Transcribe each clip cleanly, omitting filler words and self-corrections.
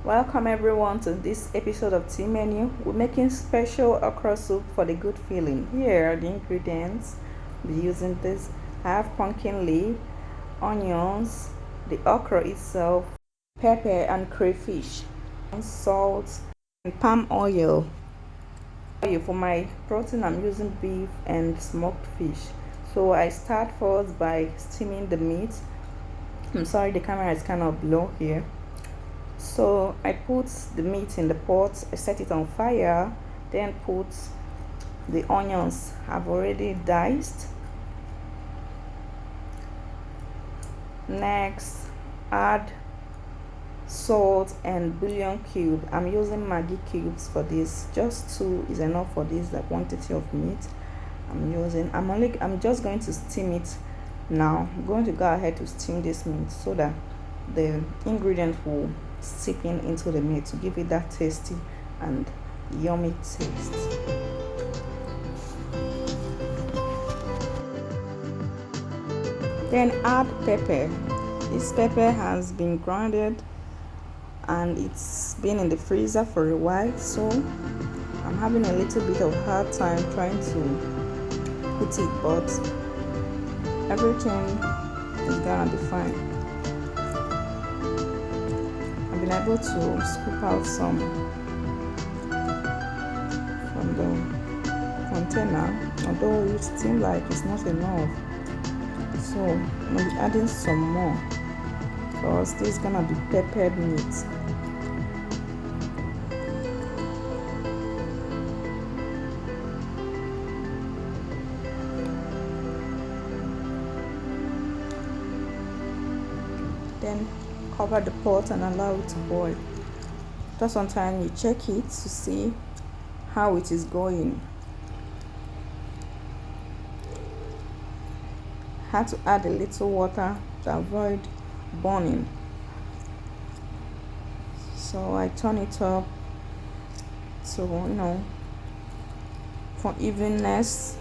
Welcome everyone to this episode of Tea Menu. We're making special okra soup for the good feeling. Here are the ingredients. We're using this. I have pumpkin leaf, onions, the okra itself, pepper and crayfish, salt, and palm oil. For my protein, I'm using beef and smoked fish. So I start first by steaming the meat. I'm sorry, the camera is kind of low here. So I put the meat in the pot, I set it on fire, then put the onions I've already diced. Next, add salt and bouillon cube. I'm using Maggi cubes for this. Just 2 is enough for this the quantity of meat I'm just going to steam it now. I'm going to go ahead to steam this meat so that the ingredient will seep in into the meat to give it that tasty and yummy taste. Then add pepper. This pepper has been grounded and it's been in the freezer for a while, so I'm having a little bit of hard time trying to put it, but everything is gonna be fine. I've been able to scoop out some from the container, although it seems like it's not enough, so I'm gonna be adding some more because this is gonna be peppered meat. Then cover the pot and allow it to boil. After some time you check it to see how it is going. Had to add a little water to avoid burning, so I turn it up to for evenness.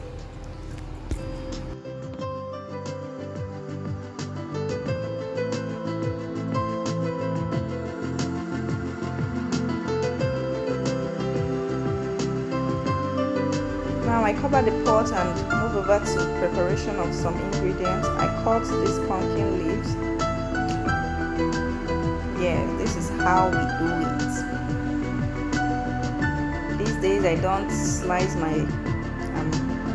Now I cover the pot and move over to preparation of some ingredients. I cut these pumpkin leaves. Yeah, this is how we do it. These days I don't slice my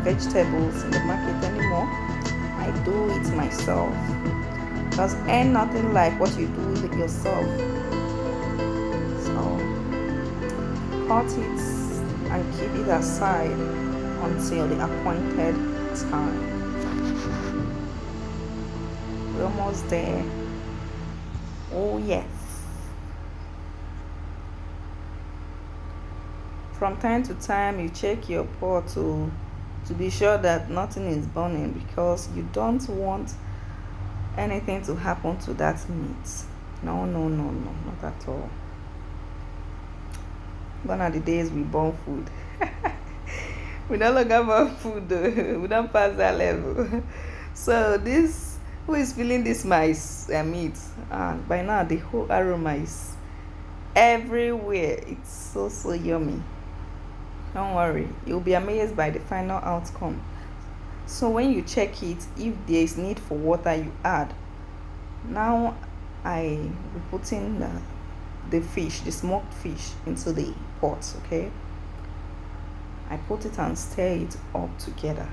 vegetables in the market anymore. I do it myself because ain't nothing like what you do with yourself. So cut it and keep it aside until the appointed time. We're almost there. Oh yes. From time to time you check your pot to be sure that nothing is burning, because you don't want anything to happen to that meat. No, not at all. Gone are the days we burn food. We no longer burn food though. We don't pass that level. So this, who is feeling this meat? By now the whole aroma is everywhere. It's so yummy. Don't worry, you'll be amazed by the final outcome. So when you check it, if there is need for water, you add. Now I will put in the fish, the smoked fish, into the pot. Okay, I put it and stir it up together.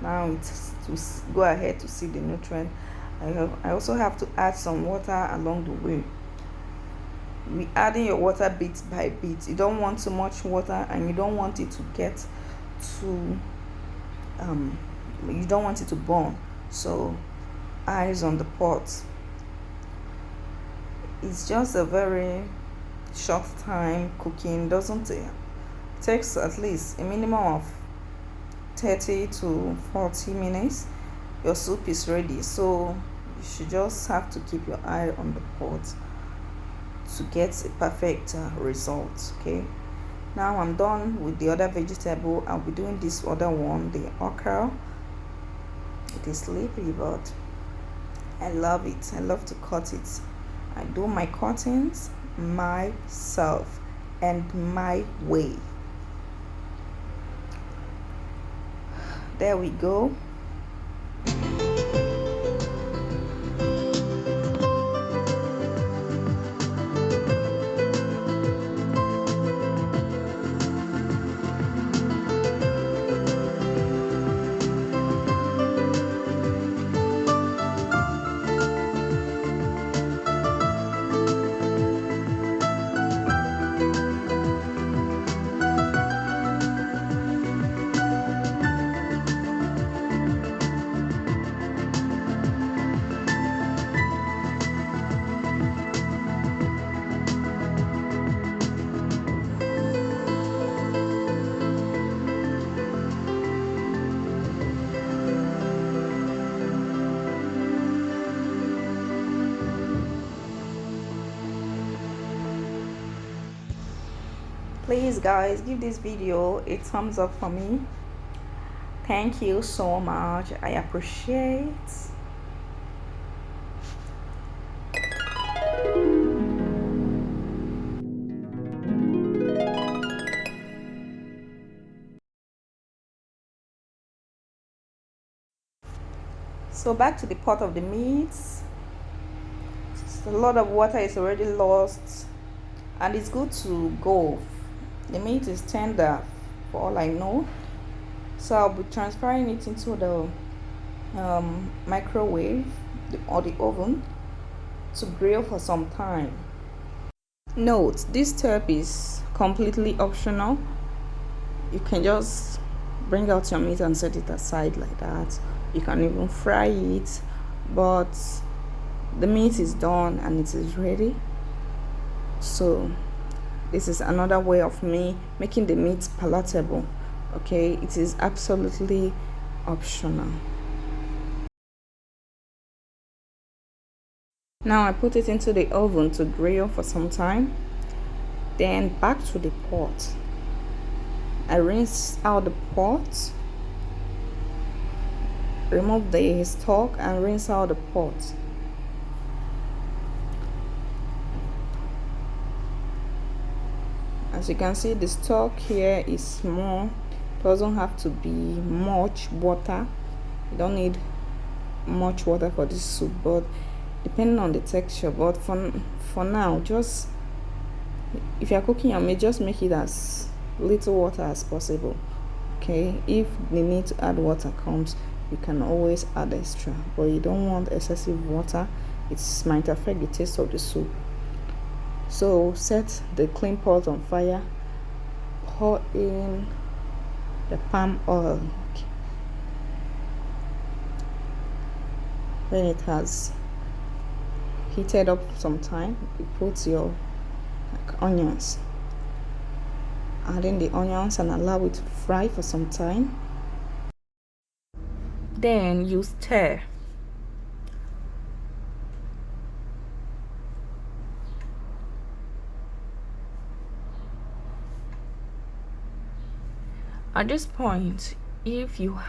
Now it's to go ahead to see the nutrient. I also have to add some water along the way. We adding your water bit by bit. You don't want too much water and you don't want it to get too you don't want it to burn, so eyes on the pot. It's just a very short time cooking. Doesn't it takes at least a minimum of 30 to 40 minutes. Your soup is ready, so you should just have to keep your eye on the pot to get a perfect result. Okay, now I'm done with the other vegetable. I'll be doing this other one, the okra. It is sleepy, but I love it. I love to cut it. I do my cuttings myself and my way. There we go. Please guys, give this video a thumbs up for me. Thank you so much. I appreciate. So back to the pot of the meats. A lot of water is already lost and it's good to go. The meat is tender for all I know, so I'll be transferring it into the microwave or the oven to grill for some time. Note, this step is completely optional. You can just bring out your meat and set it aside like that. You can even fry it, but the meat is done and it is ready. So this is another way of me making the meat palatable. Okay, it is absolutely optional. Now I put it into the oven to grill for some time. Then back to the pot. I rinse out the pot, remove the stalk and rinse out the pot. As you can see, the stock here is small. Doesn't have to be much water. You don't need much water for this soup, but depending on the texture. But for now, just if you're cooking your meat, just make it as little water as possible. Okay, if the need to add water comes, you can always add extra, but you don't want excessive water. It might affect the taste of the soup. So set the clean pot on fire, pour in the palm oil. When it has heated up some time, you put your onions. Add in the onions and allow it to fry for some time. Then you stir. At this point, if you're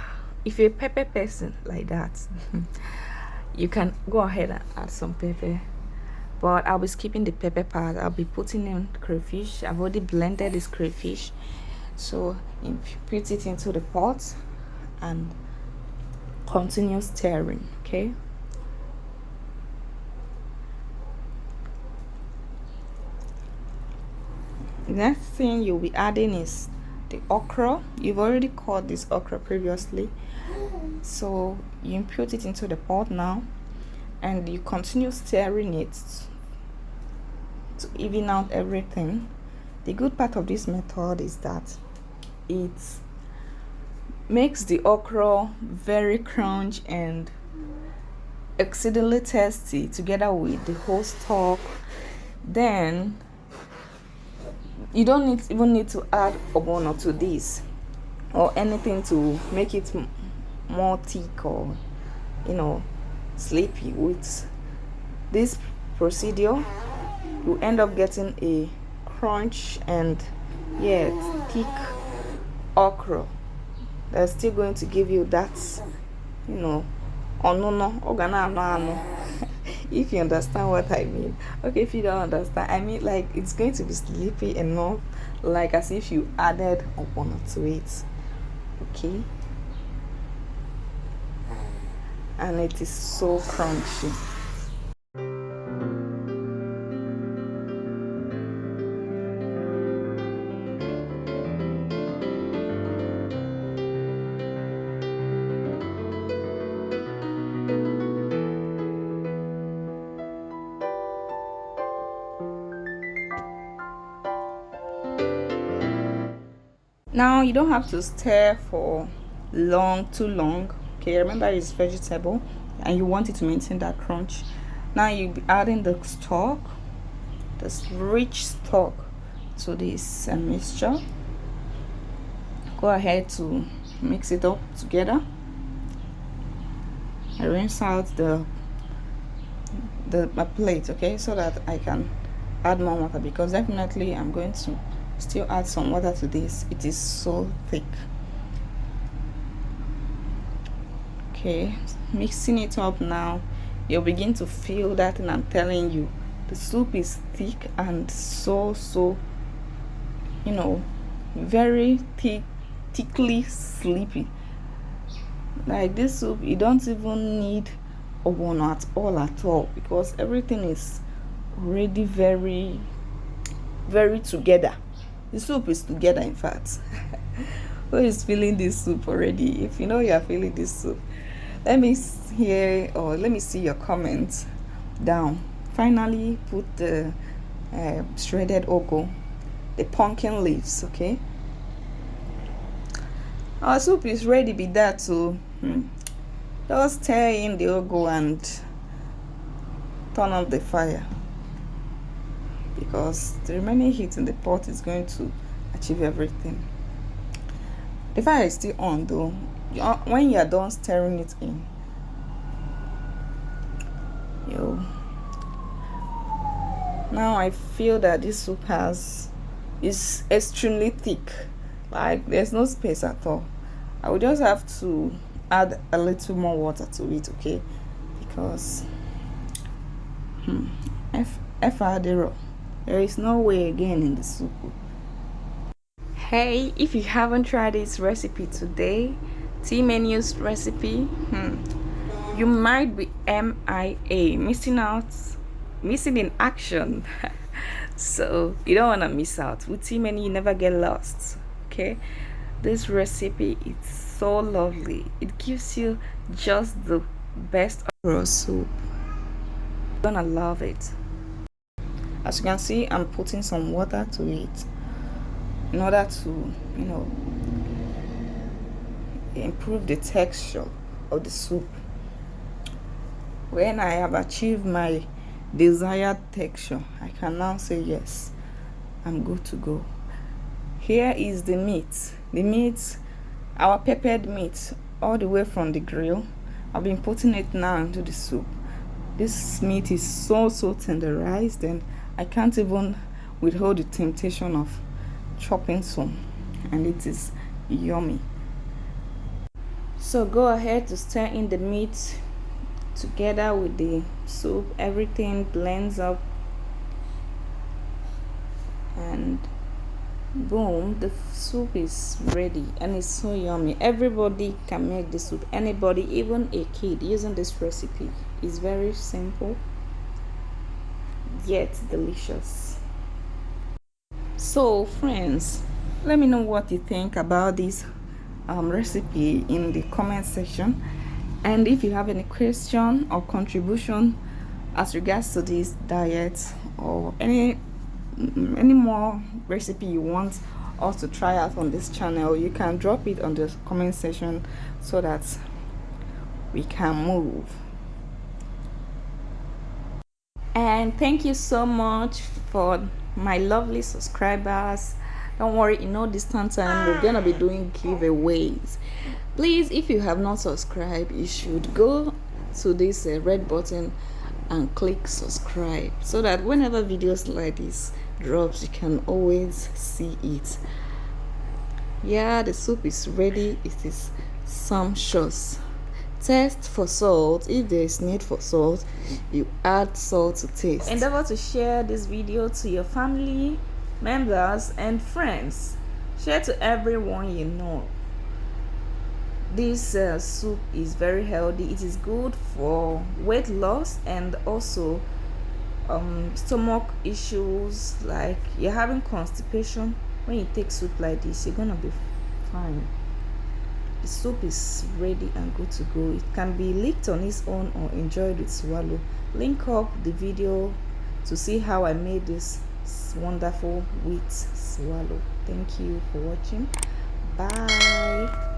a pepper person like that, you can go ahead and add some pepper, but I'll be skipping the pepper part. I'll be putting in crayfish. I've already blended this crayfish, so you put it into the pot and continue stirring. Okay, next thing you'll be adding is the okra. You've already cut this okra previously, so you put it into the pot now and you continue stirring it to even out everything. The good part of this method is that it makes the okra very crunchy and exceedingly tasty together with the whole stock. Then you don't even need to add ogbono to this or anything to make it more thick or sleepy. With this procedure, you end up getting a crunch and thick okra that's still going to give you that onono ogana ano if you understand what I mean. Okay, if you don't understand, I mean like it's going to be sleepy enough, like as if you added one to it. Okay, and it is so crunchy. Now you don't have to stir for too long. Okay, remember it's vegetable and you want it to maintain that crunch. Now you be adding the stock, this rich stock, to this mixture. Go ahead to mix it up together. I rinse out the my plate, okay, so that I can add more water, because definitely I'm going to still add some water to this. It is so thick. Okay, mixing it up now, you'll begin to feel that, and I'm telling you, the soup is thick and so you know, very thickly sleepy. Like this soup, you don't even need a one at all, because everything is already very together. The soup is together, in fact. Who is feeling this soup already? If you know you are feeling this soup, let me hear, or let me see your comments down. Finally, put the shredded ugu, the pumpkin leaves. Okay, our soup is ready. Be that to just stir in the ugu and turn up the fire, because the remaining heat in the pot is going to achieve everything. The fire is still on though. When you are done stirring it in, now I feel that this soup is extremely thick, like there's no space at all. I will just have to add a little more water to it, okay, because there is no way again in the soup. Hey, if you haven't tried this recipe today, T Menu's recipe, you might be MIA, missing in action. So you don't want to miss out. With T Menu, you never get lost. Okay, this recipe is so lovely. It gives you just the best okra soup. You're gonna love it. As you can see, I'm putting some water to it in order to, improve the texture of the soup. When I have achieved my desired texture, I can now say yes, I'm good to go. Here is the meat, our peppered meat, all the way from the grill. I've been putting it now into the soup. This meat is so tenderized, and I can't even withhold the temptation of chopping some, and it is yummy. So go ahead to stir in the meat together with the soup. Everything blends up, and boom, the soup is ready, and it's so yummy. Everybody can make this soup, anybody, even a kid, using this recipe. It's very simple yet delicious. So friends, let me know what you think about this recipe in the comment section, and if you have any question or contribution as regards to this diet, or any more recipe you want us to try out on this channel, you can drop it on the comment section so that we can move. And thank you so much for my lovely subscribers. Don't worry, in no distant time we're gonna be doing giveaways. Please, if you have not subscribed, you should go to this red button and click subscribe, so that whenever videos like this drops, you can always see it. Yeah, the soup is ready. It is sumptuous. Test for salt. If there is need for salt, you add salt to taste. Endeavor to share this video to your family members and friends. Share to everyone you know. This soup is very healthy. It is good for weight loss and also stomach issues, like you're having constipation. When you take soup like this, you're gonna be fine. The soup is ready and good to go. It can be licked on its own or enjoyed with swallow. Link up the video to see how I made this wonderful wheat swallow. Thank you for watching. Bye.